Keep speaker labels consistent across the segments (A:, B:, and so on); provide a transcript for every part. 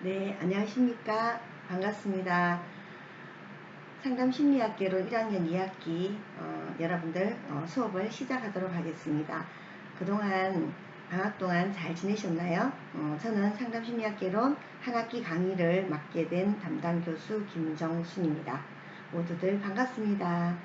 A: 네, 안녕하십니까. 반갑습니다. 상담심리학개론 1학년 2학기 여러분들 수업을 시작하도록 하겠습니다. 그동안 방학 동안 잘 지내셨나요? 저는 상담심리학개론 한 학기 강의를 맡게 된 담당 교수 김정순입니다. 모두들 반갑습니다.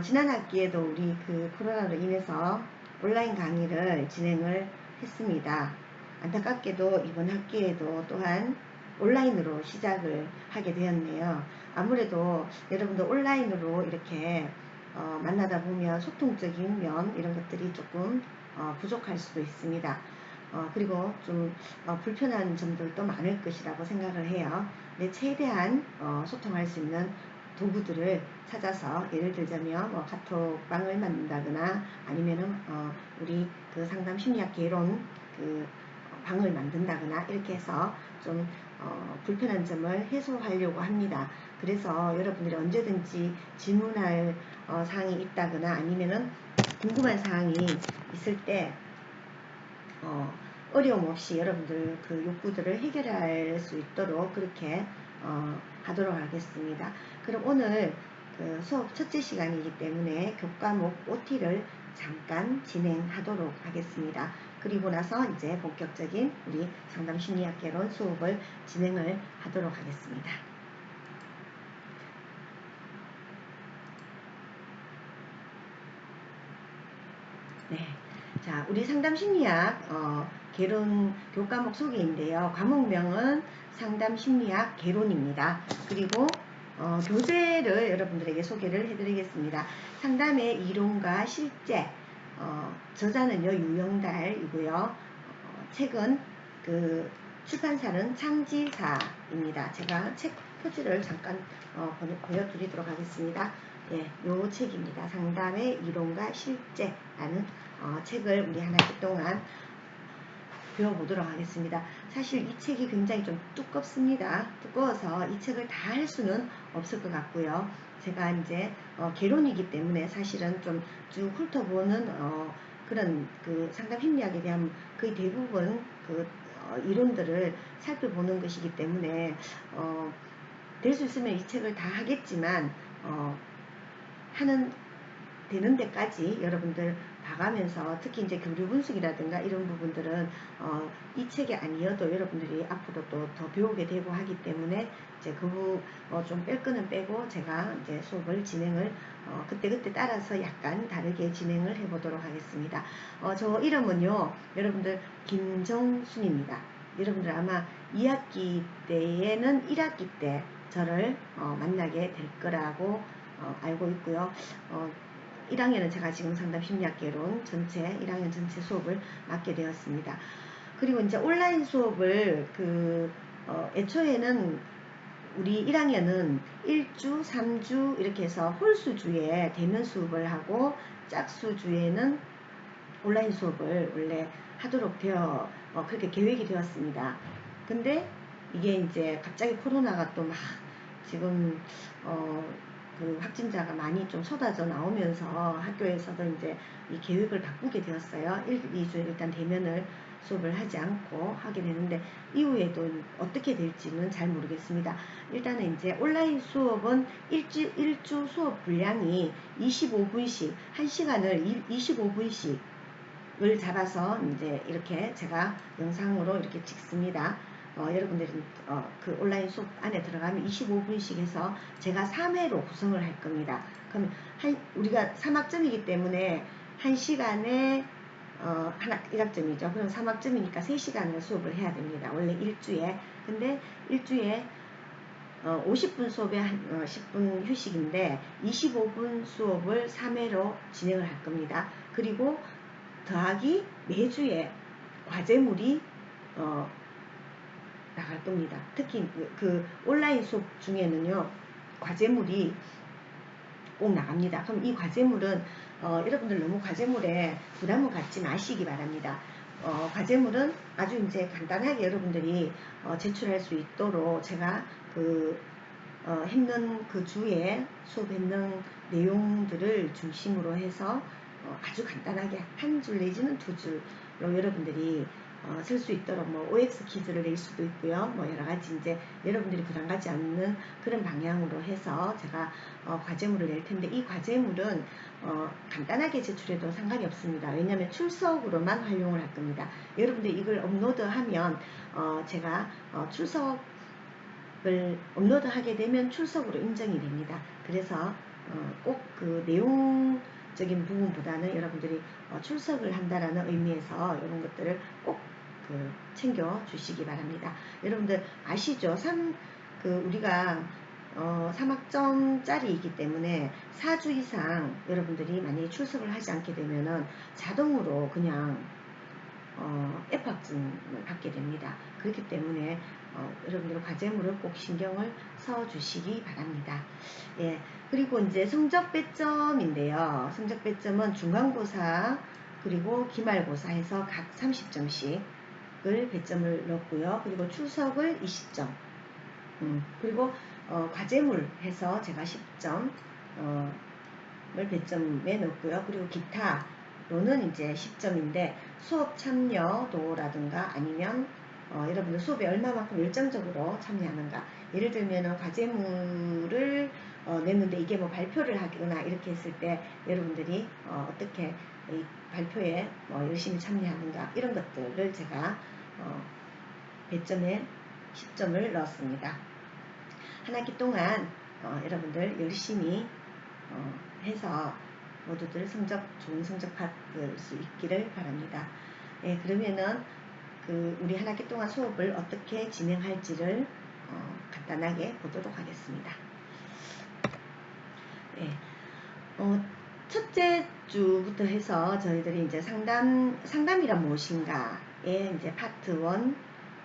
A: 지난 학기에도 우리 코로나로 인해서 온라인 강의를 진행을 했습니다. 안타깝게도 이번 학기에도 또한 온라인으로 시작을 하게 되었네요. 아무래도 여러분들 온라인으로 이렇게 만나다 보면 소통적인 면 이런 것들이 조금 부족할 수도 있습니다. 그리고 좀 불편한 점들도 많을 것이라고 생각을 해요. 근데 최대한 소통할 수 있는 도구들을 찾아서, 예를 들자면 카톡방을 만든다거나 아니면은 우리 상담 심리학 개론 방을 만든다거나 이렇게 해서 좀 불편한 점을 해소하려고 합니다. 그래서 여러분들이 언제든지 질문할 사항이 있다거나 아니면은 궁금한 사항이 있을 때 어려움 없이 여러분들 욕구들을 해결할 수 있도록 그렇게 하도록 하겠습니다. 그럼 오늘 수업 첫째 시간이기 때문에 교과목 OT를 잠깐 진행하도록 하겠습니다. 그리고 나서 이제 본격적인 우리 상담심리학 개론 수업을 진행을 하도록 하겠습니다. 네. 자, 우리 상담심리학 개론 교과목 소개인데요. 과목명은 상담심리학 개론입니다. 그리고 교재를 여러분들에게 소개를 해드리겠습니다. 상담의 이론과 실제, 저자는요 유영달이고요. 책은 출판사는 창지사입니다. 제가 책 표지를 잠깐 보여드리도록 하겠습니다. 예, 요 책입니다. 상담의 이론과 실제라는 책을 우리 한 학기 동안 배워보도록 하겠습니다. 사실 이 책이 굉장히 좀 두껍습니다. 두꺼워서 이 책을 다 할 수는 없을 것 같고요. 제가 이제 개론이기 때문에 사실은 좀 쭉 훑어보는 그런 상담 심리학에 대한 거의 대부분 이론들을 살펴보는 것이기 때문에 될 수 있으면 이 책을 다 하겠지만 되는 데까지 여러분들 봐가면서, 특히 이제 교류 분석이라든가 이런 부분들은 이 책이 아니어도 여러분들이 앞으로 또 더 배우게 되고 하기 때문에 이제 좀 뺄 거는 빼고 제가 이제 수업을 진행을 그때그때 따라서 약간 다르게 진행을 해보도록 하겠습니다. 저 이름은요, 여러분들 김정순입니다. 여러분들 아마 2학기 때에는 1학기 때 저를 만나게 될 거라고 알고 있고요. 1학년은 제가 지금 상담 심리학 개론 전체 1학년 전체 수업을 맡게 되었습니다. 그리고 이제 온라인 수업을 애초에는 우리 1학년은 1주, 3주 이렇게 해서 홀수주에 대면 수업을 하고 짝수주에는 온라인 수업을 원래 하도록 그렇게 계획이 되었습니다. 근데 이게 이제 갑자기 코로나가 또 막 지금 확진자가 많이 좀 쏟아져 나오면서 학교에서도 이제 이 계획을 바꾸게 되었어요. 2주 일단 대면을 수업을 하지 않고 하게 되는데, 이후에도 어떻게 될지는 잘 모르겠습니다. 일단은 이제 온라인 수업은 1주 수업 분량이 25분씩, 1시간을 25분씩을 잡아서 이제 이렇게 제가 영상으로 이렇게 찍습니다. 여러분들이 온라인 수업 안에 들어가면 25분씩 해서 제가 3회로 구성을 할 겁니다. 그럼 우리가 3학점이기 때문에 1시간에 1학점이죠. 그럼 3학점이니까 3시간을 수업을 해야 됩니다. 원래 1주에. 근데 1주에 50분 수업에 10분 휴식인데 25분 수업을 3회로 진행을 할 겁니다. 그리고 더하기 매주에 과제물이 나갈 겁니다. 특히 온라인 수업 중에는요, 과제물이 꼭 나갑니다. 그럼 이 과제물은 여러분들 너무 과제물에 부담을 갖지 마시기 바랍니다. 과제물은 아주 이제 간단하게 여러분들이 제출할 수 있도록 제가 했는 주에 수업했는 내용들을 중심으로 해서 아주 간단하게 한 줄 내지는 2줄로 여러분들이 쓸 수 있도록 뭐 OX 퀴즈를 낼 수도 있고요. 뭐 여러 가지 이제 여러분들이 부담 가지 않는 그런 방향으로 해서 제가 과제물을 낼 텐데, 이 과제물은 간단하게 제출해도 상관이 없습니다. 왜냐하면 출석으로만 활용을 할 겁니다. 여러분들이 이걸 업로드하면 제가 출석을 업로드하게 되면 출석으로 인정이 됩니다. 그래서 꼭 그 내용적인 부분보다는 여러분들이 출석을 한다라는 의미에서 이런 것들을 꼭 챙겨 주시기 바랍니다. 여러분들 아시죠? 우리가 3학점짜리이기 때문에 4주 이상 여러분들이 만약에 출석을 하지 않게 되면은 자동으로 그냥 F학점을 받게 됩니다. 그렇기 때문에 여러분들 과제물을 꼭 신경을 써 주시기 바랍니다. 예, 그리고 이제 성적 배점인데요. 성적 배점은 중간고사 그리고 기말고사 해서 각 30점씩을 배점을 넣고요. 그리고 출석을 20점, 그리고 과제물 해서 제가 10점 을 배점에 넣고요. 그리고 기타로는 이제 10점인데 수업 참여도라든가 아니면 여러분들 수업에 얼마만큼 열정적으로 참여하는가, 예를 들면 과제물을 냈는데 이게 뭐 발표를 하거나 이렇게 했을 때 여러분들이 어떻게 이 발표에 열심히 참여하는가, 이런 것들을 제가 배점에 10점을 넣었습니다. 한 학기 동안 여러분들 열심히 해서 모두들 좋은 성적 받을 수 있기를 바랍니다. 예, 그러면은 우리 한 학기 동안 수업을 어떻게 진행할지를 간단하게 보도록 하겠습니다. 예, 첫째 주부터 해서 저희들이 이제 상담이란 무엇인가의 이제 파트 1,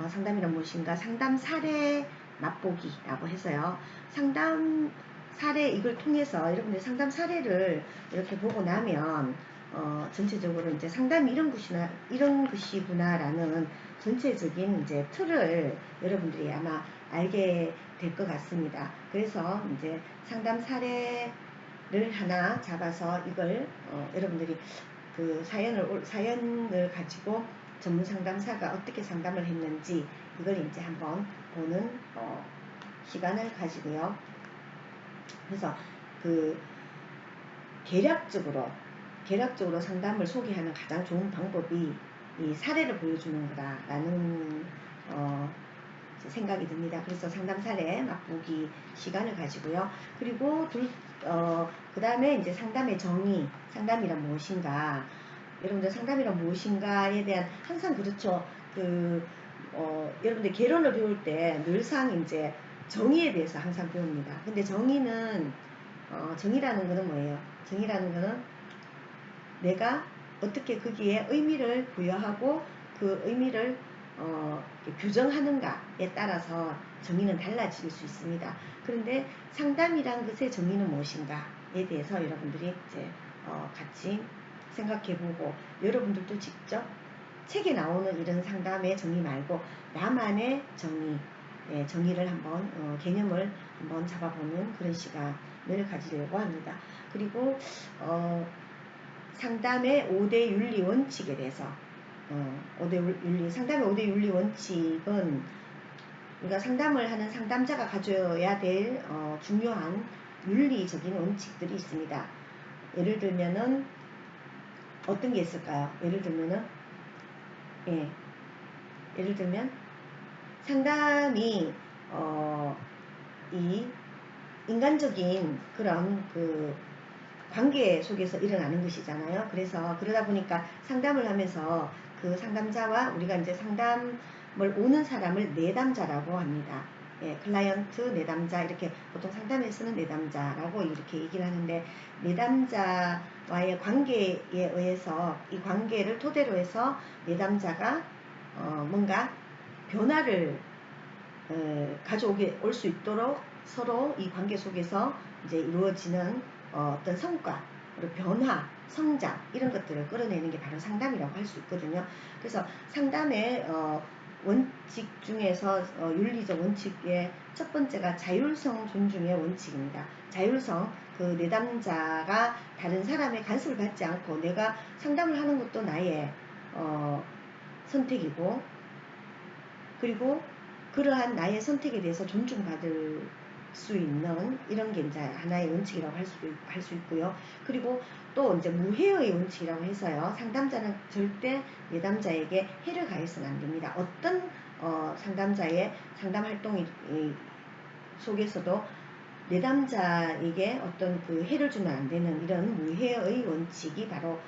A: 상담이란 무엇인가, 상담 사례 맛보기라고 해서요. 상담 사례, 이걸 통해서 여러분들 상담 사례를 이렇게 보고 나면 전체적으로 이제 상담이 이런 것이구나라는 전체적인 이제 틀을 여러분들이 아마 알게 될 것 같습니다. 그래서 이제 상담 사례를 하나 잡아서 이걸 여러분들이 그 사연을 가지고 전문 상담사가 어떻게 상담을 했는지 이걸 이제 한번 보는 시간을 가지고요. 그래서 개략적으로 상담을 소개하는 가장 좋은 방법이 이 사례를 보여주는 거다라는 생각이 듭니다. 그래서 상담 사례 맛보기 시간을 가지고요. 그리고 그 다음에 이제 상담의 정의, 상담이란 무엇인가, 여러분들 상담이란 무엇인가에 대한 항상 그렇죠. 여러분들 개론을 배울 때 늘상 이제 정의에 대해서 항상 배웁니다. 근데 정의라는 거는 뭐예요? 정의라는 거는 내가 어떻게 거기에 의미를 부여하고 그 의미를 규정하는가에 따라서 정의는 달라질 수 있습니다. 그런데 상담이란 것의 정의는 무엇인가에 대해서 여러분들이 이제 같이 생각해보고, 여러분들도 직접 책에 나오는 이런 상담의 정의 말고 나만의 정의를 한번 개념을 한번 잡아보는 그런 시간을 가지려고 합니다. 그리고 상담의 5대 윤리 원칙에 대해서 상담의 5대 윤리 원칙은 우리가 상담을 하는 상담자가 가져야 될 중요한 윤리적인 원칙들이 있습니다. 예를 들면은 어떤 게 있을까요? 예를 들면 상담이 이 인간적인 그런 관계 속에서 일어나는 것이잖아요. 그래서 그러다 보니까 상담을 하면서 그 상담자와 우리가 이제 상담을 오는 사람을 내담자라고 합니다. 예, 클라이언트 내담자, 이렇게 보통 상담에서는 내담자라고 이렇게 얘기를 하는데, 내담자와의 관계에 의해서 이 관계를 토대로 해서 내담자가 뭔가 변화를 올 수 있도록 서로 이 관계 속에서 이제 이루어지는 어떤 성과, 그리고 변화, 성장, 이런 것들을 끌어내는 게 바로 상담이라고 할 수 있거든요. 그래서 상담의 원칙 중에서 윤리적 원칙의 첫 번째가 자율성 존중의 원칙입니다. 자율성, 내담자가 다른 사람의 간섭을 받지 않고 내가 상담을 하는 것도 나의 선택이고, 그리고 그러한 나의 선택에 대해서 존중받을 수 있는 이런 게 이제 하나의 원칙이라고 할 수 있고요. 그리고 또 이제 무해의 원칙이라고 해서요. 상담자는 절대 내담자에게 해를 가해서는 안 됩니다. 어떤 상담자의 상담 활동 속에서도 내담자에게 어떤 그 해를 주면 안 되는 이런 무해의 원칙이 바로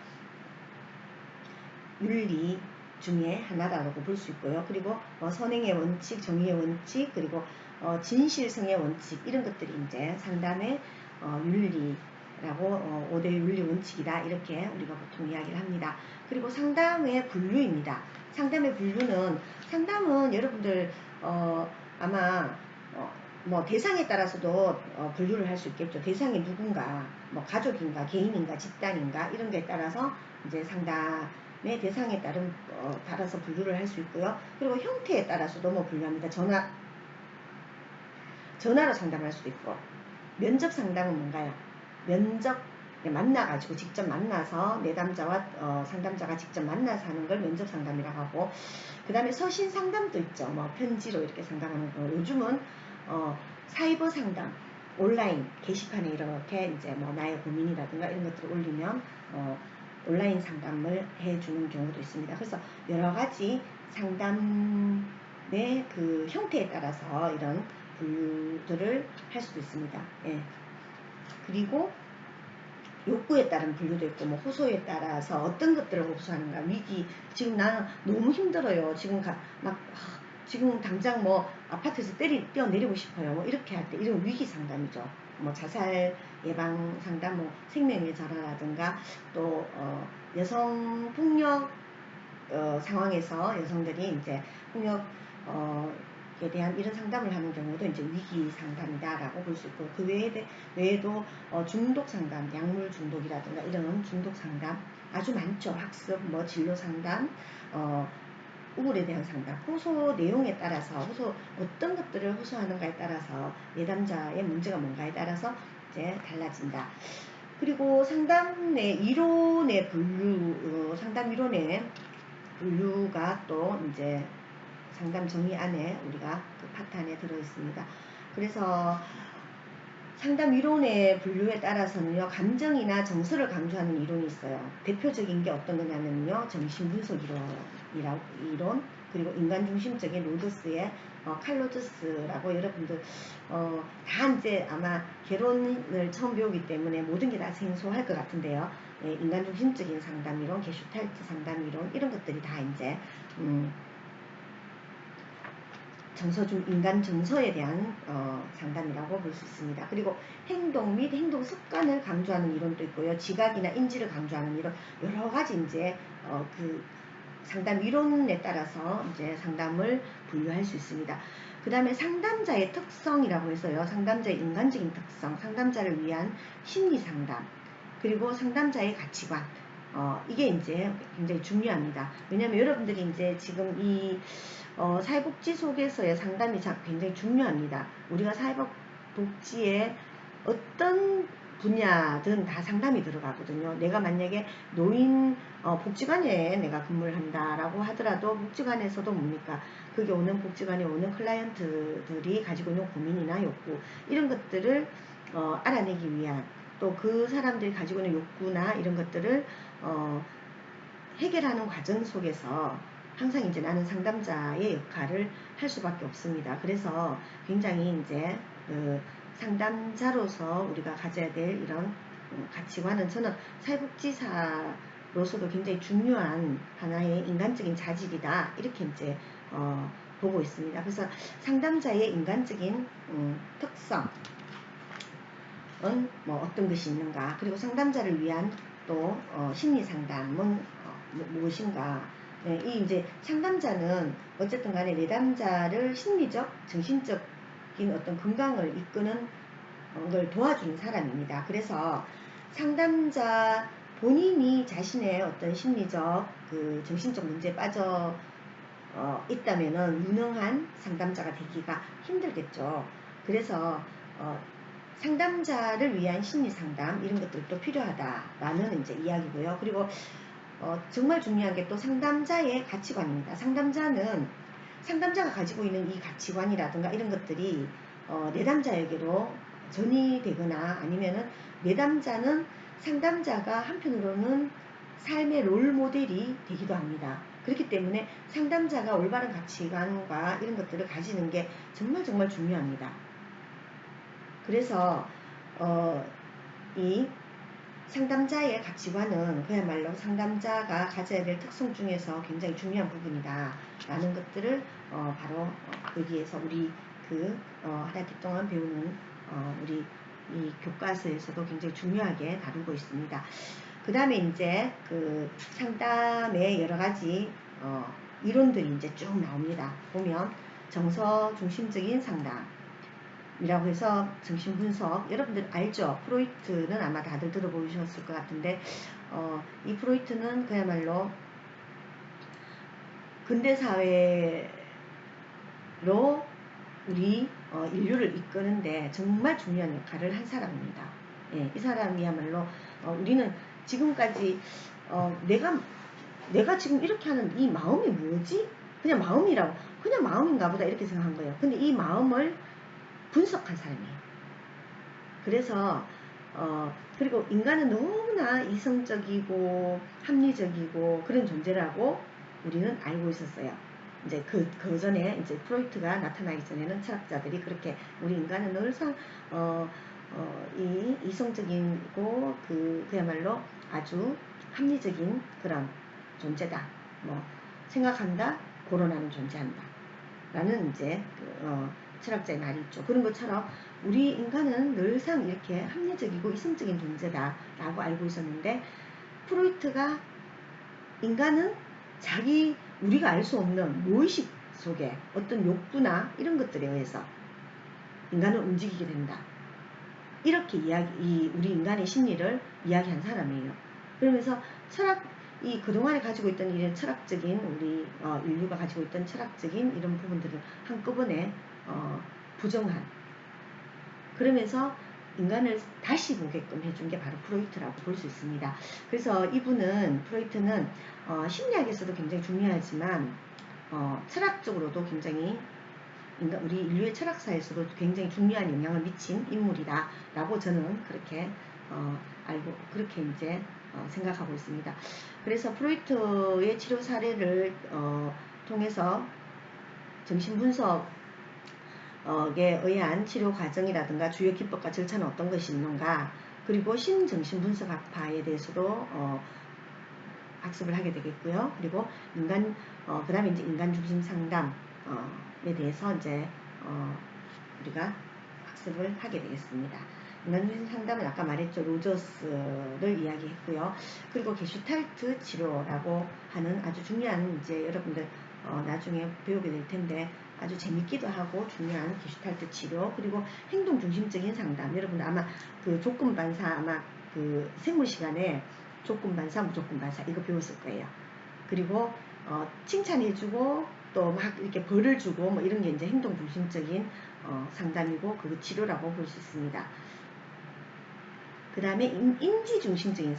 A: 윤리 중에 하나라고 볼 수 있고요. 그리고 선행의 원칙, 정의의 원칙, 그리고 진실성의 원칙, 이런 것들이 이제 상담의 윤리라고 5대 윤리 원칙이다, 이렇게 우리가 보통 이야기를 합니다. 그리고 상담의 분류입니다. 상담의 분류는, 상담은 여러분들 아마 뭐 대상에 따라서도 분류를 할 수 있겠죠. 대상이 누군가, 뭐 가족인가, 개인인가, 집단인가, 이런 거에 따라서 이제 상담의 대상에 따라서 분류를 할 수 있고요. 그리고 형태에 따라서도 뭐 분류합니다. 전화로 상담할 수도 있고. 면접 상담은 뭔가요? 면접 만나가지고 직접 만나서 내담자와 상담자가 직접 만나서 하는 걸 면접 상담이라고 하고, 그 다음에 서신 상담도 있죠. 뭐 편지로 이렇게 상담하는 거. 요즘은 사이버 상담, 온라인 게시판에 이렇게 이제 뭐 나의 고민이라든가 이런 것들을 올리면 온라인 상담을 해주는 경우도 있습니다. 그래서 여러 가지 상담의 그 형태에 따라서 이런 분류들을 할 수도 있습니다. 예. 그리고 욕구에 따른 분류도 있고, 뭐 호소에 따라서 어떤 것들을 호소하는가, 위기, 지금 나는 너무 힘들어요. 지금 당장 뭐 아파트에서 뛰어내리고 싶어요. 뭐 이렇게 할 때 이런 위기 상담이죠. 뭐 자살 예방 상담, 뭐 생명의 전화라든가, 또 여성 폭력 상황에서 여성들이 이제 폭력 에 대한 이런 상담을 하는 경우도 이제 위기 상담이다라고 볼 수 있고, 그 외에도 중독 상담, 약물 중독이라든가 이런 중독 상담 아주 많죠. 학습, 뭐 진로 상담, 우울에 대한 상담, 호소 내용에 따라서, 어떤 것들을 호소하는가에 따라서, 내담자의 문제가 뭔가에 따라서 이제 달라진다. 그리고 상담 이론의 분류가 또 이제 상담 정의 안에 우리가 그 파트 안에 들어 있습니다. 그래서 상담 이론의 분류에 따라서는요, 감정이나 정서를 강조하는 이론이 있어요. 대표적인 게 어떤 거냐면요, 정신분석 이론, 그리고 인간중심적인 로저스의 칼로저스라고, 여러분들 다 이제 아마 개론을 처음 배우기 때문에 모든 게 다 생소할 것 같은데요. 예, 인간중심적인 상담이론, 게슈탈트 상담이론, 이런 것들이 다 이제 인간 정서에 대한 상담이라고 볼 수 있습니다. 그리고 행동 및 행동 습관을 강조하는 이론도 있고요. 지각이나 인지를 강조하는 이론, 여러 가지 이제 그 상담 이론에 따라서 이제 상담을 분류할 수 있습니다. 그 다음에 상담자의 특성이라고 해서요. 상담자의 인간적인 특성, 상담자를 위한 심리 상담, 그리고 상담자의 가치관, 이게 이제 굉장히 중요합니다. 왜냐하면 여러분들이 이제 지금 이 사회복지 속에서의 상담이 굉장히 중요합니다. 우리가 사회복지에 어떤 분야든 다 상담이 들어가거든요. 내가 만약에 노인 복지관에 내가 근무를 한다라고 하더라도, 복지관에서도 뭡니까? 그게 복지관에 오는 클라이언트들이 가지고 있는 고민이나 욕구, 이런 것들을 알아내기 위한, 또 그 사람들이 가지고 있는 욕구나 이런 것들을 해결하는 과정 속에서 항상 이제 나는 상담자의 역할을 할 수밖에 없습니다. 그래서 굉장히 이제 상담자로서 우리가 가져야 될 이런 가치관은, 저는 사회복지사로서도 굉장히 중요한 하나의 인간적인 자질이다, 이렇게 이제 보고 있습니다. 그래서 상담자의 인간적인 특성은 뭐 어떤 것이 있는가, 그리고 상담자를 위한 또 심리 상담은 무엇인가. 네, 이 이제 상담자는 어쨌든 간에 내담자를 심리적, 정신적인 어떤 건강을 이끄는 걸 도와주는 사람입니다. 그래서 상담자 본인이 자신의 어떤 심리적, 정신적 문제에 빠져 있다면은 유능한 상담자가 되기가 힘들겠죠. 그래서 상담자를 위한 심리 상담, 이런 것들도 필요하다라는 이제 이야기고요. 그리고 정말 중요한 게 또 상담자의 가치관입니다. 상담자가 가지고 있는 이 가치관이라든가 이런 것들이 내담자에게로 전이 되거나 아니면은 내담자는 상담자가 한편으로는 삶의 롤 모델이 되기도 합니다. 그렇기 때문에 상담자가 올바른 가치관과 이런 것들을 가지는 게 정말 정말 중요합니다. 그래서 이 상담자의 가치관은 그야말로 상담자가 가져야 될 특성 중에서 굉장히 중요한 부분이다 라는 것들을 바로 여기에서 우리 한 학기 동안 배우는 우리 이 교과서에서도 굉장히 중요하게 다루고 있습니다. 그 다음에 이제 그 상담의 여러 가지 이론들이 이제 쭉 나옵니다. 보면 정서 중심적인 상담이라고 해서 정신분석, 여러분들 알죠? 프로이트는 아마 다들 들어보셨을 것 같은데 이 프로이트는 그야말로 근대사회로 우리 인류를 이끄는데 정말 중요한 역할을 한 사람입니다. 예, 이 사람이야말로 우리는 지금까지 내가 지금 이렇게 하는 이 마음이 뭐지? 그냥 마음이라고, 그냥 마음인가 보다 이렇게 생각한 거예요. 근데 이 마음을 분석한 사람이에요. 그래서 그리고 인간은 너무나 이성적이고 합리적이고 그런 존재라고 우리는 알고 있었어요. 이제 그 전에 이제 프로이트가 나타나기 전에는 철학자들이 그렇게 우리 인간은 늘상 이 이성적이고 그야말로 아주 합리적인 그런 존재다. 뭐 생각한다, 고론하는 존재한다. 라는 이제 철학자의 말이 있죠. 그런 것처럼 우리 인간은 늘상 이렇게 합리적이고 이성적인 존재다 라고 알고 있었는데 프로이트가 인간은 우리가 알 수 없는 무의식 속에 어떤 욕구나 이런 것들에 의해서 인간은 움직이게 된다. 이렇게 우리 인간의 심리를 이야기한 사람이에요. 그러면서 그동안에 가지고 있던 이런 철학적인 우리 인류가 가지고 있던 철학적인 이런 부분들을 한꺼번에 부정한, 그러면서 인간을 다시 보게끔 해준 게 바로 프로이트라고 볼 수 있습니다. 그래서 프로이트는 심리학에서도 굉장히 중요하지만 철학적으로도 굉장히 우리 인류의 철학사에서도 굉장히 중요한 영향을 미친 인물이다 라고 저는 그렇게 그렇게 이제 생각하고 있습니다. 그래서 프로이트의 치료 사례를 통해서 정신분석에 의한 치료 과정이라든가 주요 기법과 절차는 어떤 것이 있는가, 그리고 신정신분석학파에 대해서도 학습을 하게 되겠고요. 그리고 그 다음에 이제 인간중심 상담에 대해서 이제 우리가 학습을 하게 되겠습니다. 인간중심 상담은 아까 말했죠. 로저스를 이야기했고요. 그리고 게슈탈트 치료라고 하는 아주 중요한, 이제 여러분들 나중에 배우게 될 텐데 아주 재밌기도 하고 중요한 게슈탈트 치료, 그리고 행동중심적인 상담. 여러분들 아마 그 조건반사, 아마 그 생물 시간에 조건반사, 무조건반사 이거 배웠을 거예요. 그리고 칭찬해주고 또 막 이렇게 벌을 주고 뭐 이런 게 이제 행동중심적인 상담이고 그 치료라고 볼 수 있습니다. 그 다음에 인지중심적인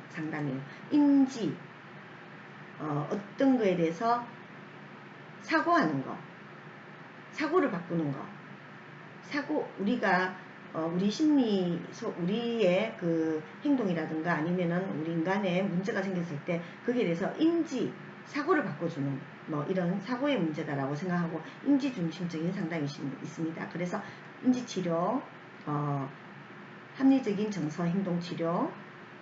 A: 상담이에요. 어떤 거에 대해서 사고하는 거, 사고를 바꾸는 거, 우리가 우리 우리의 그 행동이라든가 아니면은 우리 인간의 문제가 생겼을 때 거기에 대해서 사고를 바꿔주는 뭐 이런 사고의 문제다라고 생각하고 인지중심적인 상담이 있습니다. 그래서 인지치료, 합리적인 정서 행동치료,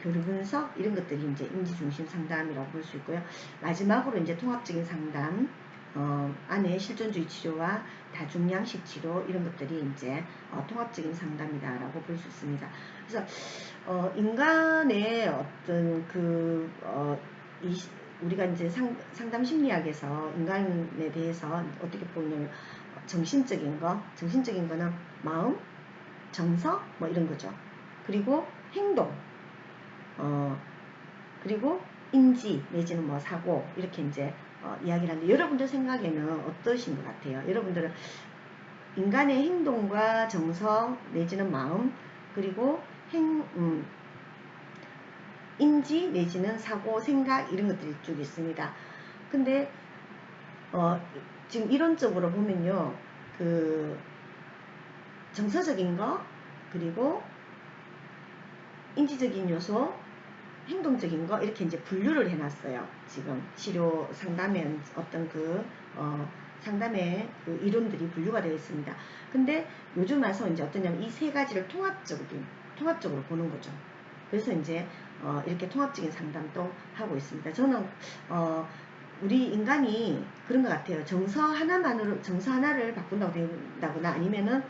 A: 교류분석 이런 것들이 이제 인지중심 상담이라고 볼 수 있고요. 마지막으로 이제 통합적인 상담 안에 실존주의 치료와 다중양식 치료 이런 것들이 이제 통합적인 상담이다라고 볼 수 있습니다. 그래서 인간의 어떤 우리가 이제 상담 심리학에서 인간에 대해서 어떻게 보냐면 정신적인 거는 마음, 정서 뭐 이런 거죠. 그리고 행동, 그리고 인지 내지는 뭐 사고 이렇게 이제 이야기를 하는데 여러분들 생각에는 어떠신 것 같아요? 여러분들은 인간의 행동과 정서 내지는 마음, 그리고 인지 내지는 사고, 생각 이런 것들이 쭉 있습니다. 근데 지금 이론적으로 보면요, 그 정서적인 거 그리고 인지적인 요소, 행동적인 거 이렇게 이제 분류를 해놨어요. 지금 치료 상담에 어떤 상담의 그 이론들이 분류가 되어 있습니다. 근데 요즘 와서 이제 어떠냐면 이 세 가지를 통합적으로 보는 거죠. 그래서 이제 이렇게 통합적인 상담도 하고 있습니다. 저는 우리 인간이 그런 것 같아요. 정서 하나를 바꾼다고 된다거나 아니면은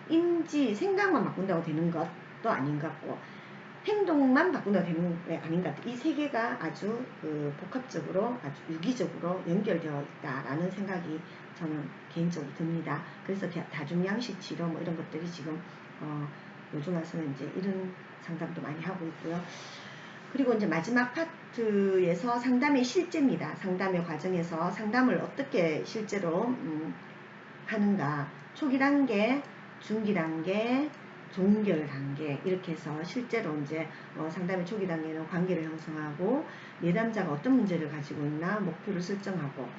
A: 인지 생각만 바꾼다고 되는 것도 아닌 것 같고 행동만 바꾼다고 되는 게 아닌 것 같아요. 이 세 개가 아주 복합적으로 아주 유기적으로 연결되어 있다라는 생각이 저는 개인적으로 듭니다. 그래서 다중양식 치료 뭐 이런 것들이 지금 요즘 와서는 이제 이런 상담도 많이 하고 있고요. 그리고 이제 마지막 파트에서 상담의 실제입니다. 상담의 과정에서 상담을 어떻게 실제로 하는가, 초기 단계, 중기 단계, 종결 단계 이렇게 해서 실제로 이제 상담의 초기 단계는 관계를 형성하고 내담자가 어떤 문제를 가지고 있나 목표를 설정하고,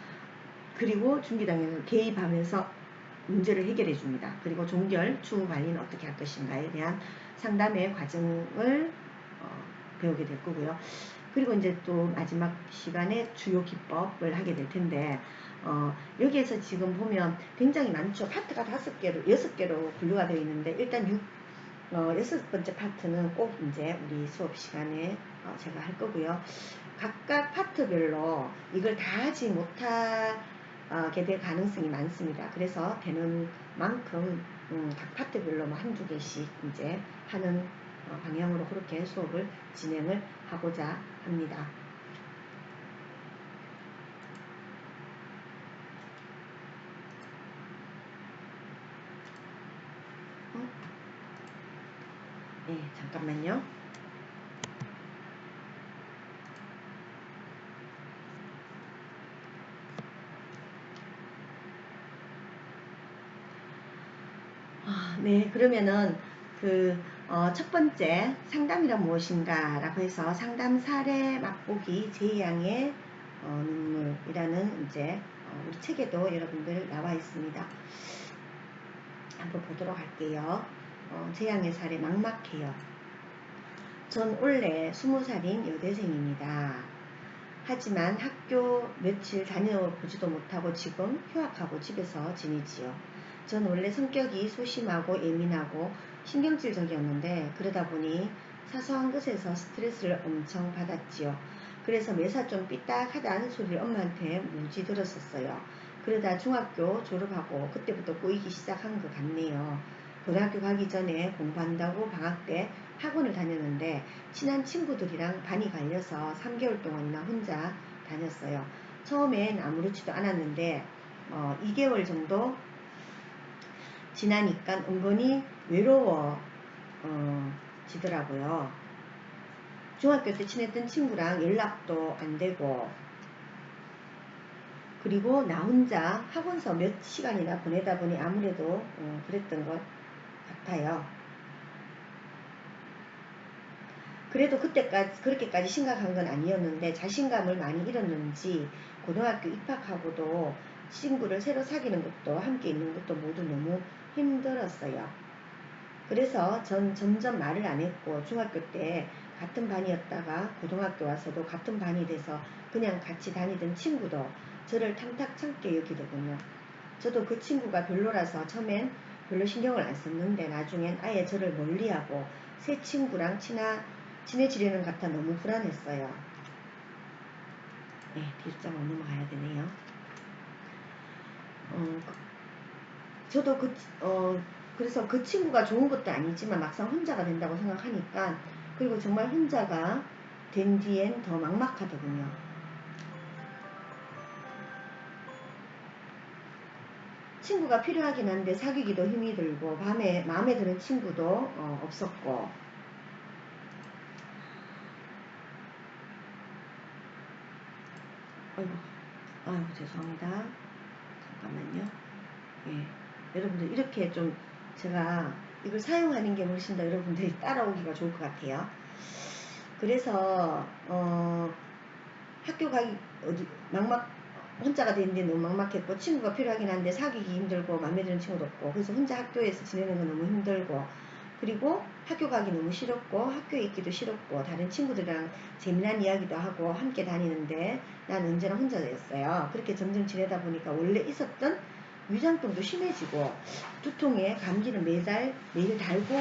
A: 그리고 중기 단계는 개입하면서 문제를 해결해 줍니다. 그리고 종결, 추후 관리는 어떻게 할 것인가에 대한 상담의 과정을 배우게 될 거고요. 그리고 이제 또 마지막 시간에 주요 기법을 하게 될 텐데 여기에서 지금 보면 굉장히 많죠. 파트가 5개로 6개로 분류가 되어 있는데 일단 6번째 파트는 꼭 이제 우리 수업 시간에 제가 할 거고요. 각각 파트별로 이걸 다 하지 못하게 될 가능성이 많습니다. 그래서 되는 만큼 각 파트별로 뭐 한두 개씩 이제 하는 방향으로 그렇게 수업을 진행을 하고자 합니다. 네, 잠깐만요. 네, 그러면은 첫 번째 상담이란 무엇인가 라고 해서 상담 사례 맛보기 제양의 눈물이라는 이제 우리 책에도 여러분들 나와 있습니다. 한번 보도록 할게요. 제양의 사례 막막해요. 전 원래 20살인 여대생입니다. 하지만 학교 며칠 다녀보지도 못하고 지금 휴학하고 집에서 지내지요. 전 원래 성격이 소심하고 예민하고 신경질적이었는데 그러다 보니 사소한 것에서 스트레스를 엄청 받았지요. 그래서 매사 좀 삐딱하다는 소리를 엄마한테 무지 들었었어요. 그러다 중학교 졸업하고 그때부터 꼬이기 시작한 것 같네요. 고등학교 가기 전에 공부한다고 방학 때 학원을 다녔는데 친한 친구들이랑 반이 갈려서 3개월 동안이나 혼자 다녔어요. 처음엔 아무렇지도 않았는데 2개월 정도 지나니까 은근히 외로워지더라고요. 중학교 때 친했던 친구랑 연락도 안 되고, 그리고 나 혼자 학원서 몇 시간이나 보내다 보니 아무래도 그랬던 것 같아요. 그래도 그때까지 그렇게까지 심각한 건 아니었는데 자신감을 많이 잃었는지 고등학교 입학하고도 친구를 새로 사귀는 것도 함께 있는 것도 모두 너무 힘들었어요. 그래서 전 점점 말을 안 했고 중학교 때 같은 반이었다가 고등학교 와서도 같은 반이 돼서 그냥 같이 다니던 친구도 저를 탐탁찮게 여기더군요. 저도 그 친구가 별로라서 처음엔 별로 신경을 안 썼는데 나중엔 아예 저를 멀리하고 새 친구랑 친해지려는 것 같아 너무 불안했어요. 네, 뒷장으로 넘어가야 되네요. 저도 그래서 그 친구가 좋은 것도 아니지만 막상 혼자가 된다고 생각하니까, 그리고 정말 혼자가 된 뒤엔 더 막막하더군요. 친구가 필요하긴 한데 사귀기도 힘이 들고 마음에 드는 친구도 없었고, 아이고 죄송합니다. 잠깐만요. 예, 여러분들 이렇게 좀 제가 이걸 사용하는 게 훨씬 더 여러분들이 따라오기가 좋을 것 같아요. 그래서 학교 가기 어디 혼자가 되는데 너무 막막했고, 친구가 필요하긴 한데 사귀기 힘들고 마음에 드는 친구도 없고, 그래서 혼자 학교에서 지내는 건 너무 힘들고, 그리고 학교 가기 너무 싫었고 학교에 있기도 싫었고 다른 친구들이랑 재미난 이야기도 하고 함께 다니는데 난 언제나 혼자였어요. 그렇게 점점 지내다 보니까 원래 있었던 위장병도 심해지고, 두통에 감기는 매일 달고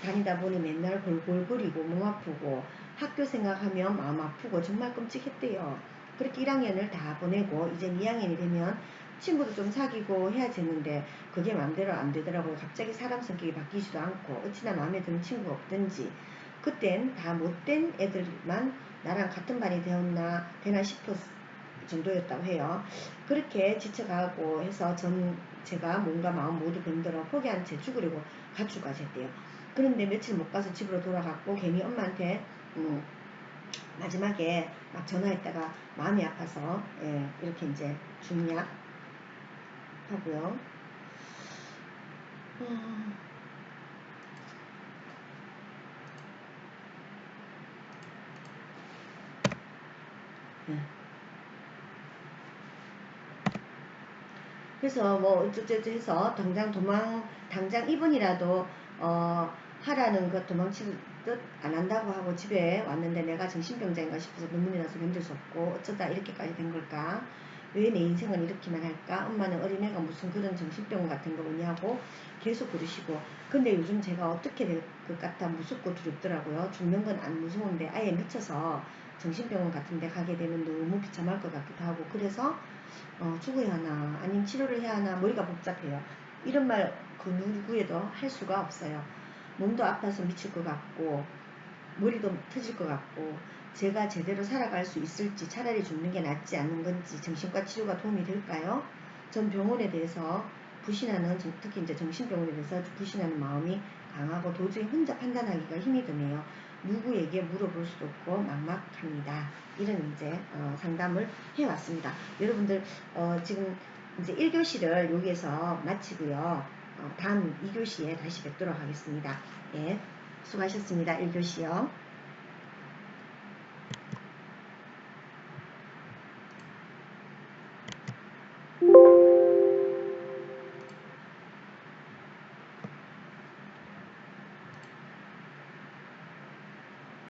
A: 다니다 보니 맨날 골골거리고 몸 아프고 학교 생각하면 마음 아프고 정말 끔찍했대요. 그렇게 1학년을 다 보내고 이제 2학년이 되면 친구도 좀 사귀고 해야 되는데 그게 마음대로 안 되더라고요. 갑자기 사람 성격이 바뀌지도 않고 어찌나 마음에 드는 친구가 없든지, 그땐 다 못된 애들만 나랑 같은 반이 되나 싶을 정도였다고 해요. 그렇게 지쳐가고 해서 제가 몸과 마음 모두 병들어 포기한 채 죽으려고 가출까지 했대요. 그런데 며칠 못 가서 집으로 돌아갔고 괜히 엄마한테 마지막에 막 전화했다가 마음이 아파서 이렇게 이제 중약 하고요. 그래서 뭐 어쩌저쩌 해서 당장 입원이라도 하라는 것 도망칠 듯 안 한다고 하고 집에 왔는데 내가 정신병자인가 싶어서 눈물이 나서 견딜 수 없고, 어쩌다 이렇게까지 된 걸까? 왜 내 인생은 이렇게만 할까? 엄마는 어린애가 무슨 그런 정신병 같은 거 오냐고 계속 그러시고, 근데 요즘 제가 어떻게 될 것 같아 무섭고 두렵더라고요. 죽는 건 안 무서운데 아예 미쳐서 정신병원 같은 데 가게 되면 너무 비참할 것 같기도 하고, 그래서 죽어야 하나 아니면 치료를 해야 하나 머리가 복잡해요. 이런 말 그 누구에도 할 수가 없어요. 몸도 아파서 미칠 것 같고 머리도 터질 것 같고, 제가 제대로 살아갈 수 있을지, 차라리 죽는 게 낫지 않는 건지, 정신과 치료가 도움이 될까요? 전 병원에 대해서 특히 이제 정신병원에 대해서 부신하는 마음이 강하고 도저히 혼자 판단하기가 힘이 드네요. 누구에게 물어볼 수도 없고 막막합니다. 이런 이제 상담을 해왔습니다. 여러분들 지금 이제 1교시를 여기에서 마치고요. 다음 2교시에 다시 뵙도록 하겠습니다. 예, 수고하셨습니다. 1교시요.